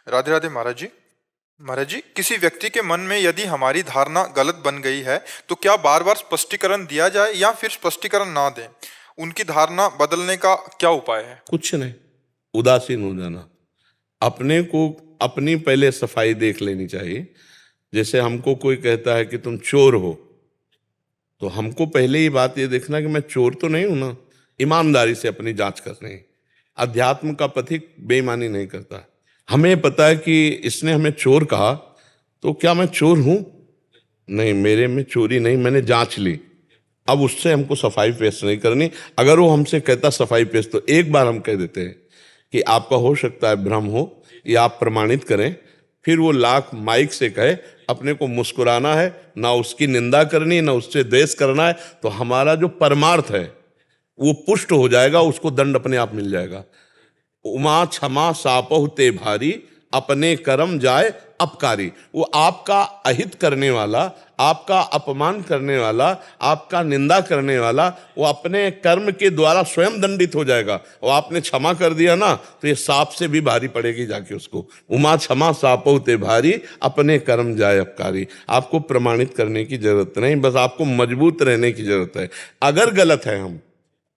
राधे राधे महाराज जी। महाराज जी, किसी व्यक्ति के मन में यदि हमारी धारणा गलत बन गई है तो क्या बार बार स्पष्टीकरण दिया जाए या फिर स्पष्टीकरण ना दें? उनकी धारणा बदलने का क्या उपाय है? कुछ नहीं, उदासीन हो जाना। अपने को अपनी पहले सफाई देख लेनी चाहिए। जैसे हमको कोई कहता है कि तुम चोर हो, तो हमको पहले ही बात ये देखना कि मैं चोर तो नहीं हूं ना। ईमानदारी से अपनी जांच करनी है। अध्यात्म का पथिक बेईमानी नहीं करता। हमें पता है कि इसने हमें चोर कहा, तो क्या मैं चोर हूं? नहीं, मेरे में चोरी नहीं, मैंने जांच ली। अब उससे हमको सफाई पेश नहीं करनी। अगर वो हमसे कहता सफाई पेश, तो एक बार हम कह देते हैं कि आपका हो सकता है भ्रम हो, या आप प्रमाणित करें। फिर वो लाख माइक से कहे, अपने को मुस्कुराना है, ना उसकी निंदा करनी, ना उससे द्वेष करना है। तो हमारा जो परमार्थ है वो पुष्ट हो जाएगा, उसको दंड अपने आप मिल जाएगा। उमा क्षमा सापहु ते भारी, अपने कर्म जाए अपकारी। वो आपका अहित करने वाला, आपका अपमान करने वाला, आपका निंदा करने वाला, वो अपने कर्म के द्वारा स्वयं दंडित हो जाएगा। और आपने क्षमा कर दिया ना, तो ये सांप से भी भारी पड़ेगी जाके उसको। उमा क्षमा सापहु ते भारी, अपने कर्म जाए अपकारी। आपको प्रमाणित करने की जरूरत नहीं, बस आपको मजबूत रहने की जरूरत है। अगर गलत है हम,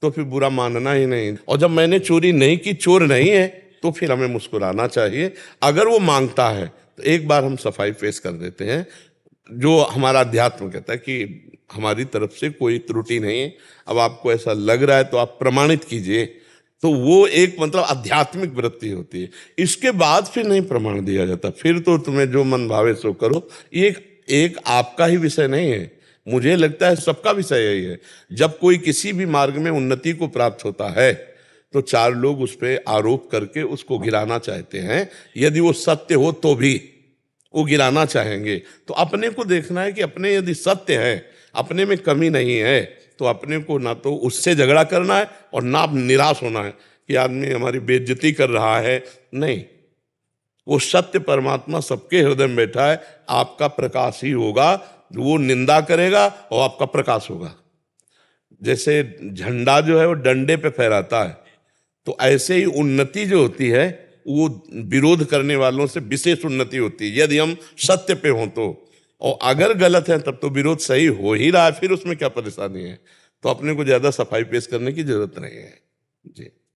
तो फिर बुरा मानना ही नहीं। और जब मैंने चोरी नहीं की, चोर नहीं है, तो फिर हमें मुस्कुराना चाहिए। अगर वो मांगता है तो एक बार हम सफाई पेश कर देते हैं। जो हमारा अध्यात्म कहता है कि हमारी तरफ से कोई त्रुटि नहीं है। अब आपको ऐसा लग रहा है तो आप प्रमाणित कीजिए। तो वो एक मतलब आध्यात्मिक वृत्ति होती है। इसके बाद फिर नहीं प्रमाण दिया जाता। फिर तो तुम्हें जो मन भावे सो करो। ये एक आपका ही विषय नहीं है, मुझे लगता है सबका विषय यही है। जब कोई किसी भी मार्ग में उन्नति को प्राप्त होता है, तो चार लोग उस पर आरोप करके उसको गिराना चाहते हैं। यदि वो सत्य हो तो भी वो गिराना चाहेंगे। तो अपने को देखना है कि अपने यदि सत्य है, अपने में कमी नहीं है, तो अपने को ना तो उससे झगड़ा करना है और ना निराश होना है कि आदमी हमारी बेइज्जती कर रहा है। नहीं, वो सत्य परमात्मा सबके हृदय में बैठा है। आपका प्रकाश ही होगा, वो निंदा करेगा और आपका प्रकाश होगा। जैसे झंडा जो है वो डंडे पे फहराता है, तो ऐसे ही उन्नति जो होती है वो विरोध करने वालों से विशेष उन्नति होती है, यदि हम सत्य पे हों तो। और अगर गलत है तब तो विरोध सही हो ही रहा है, फिर उसमें क्या परेशानी है। तो अपने को ज्यादा सफाई पेश करने की जरूरत नहीं है जी।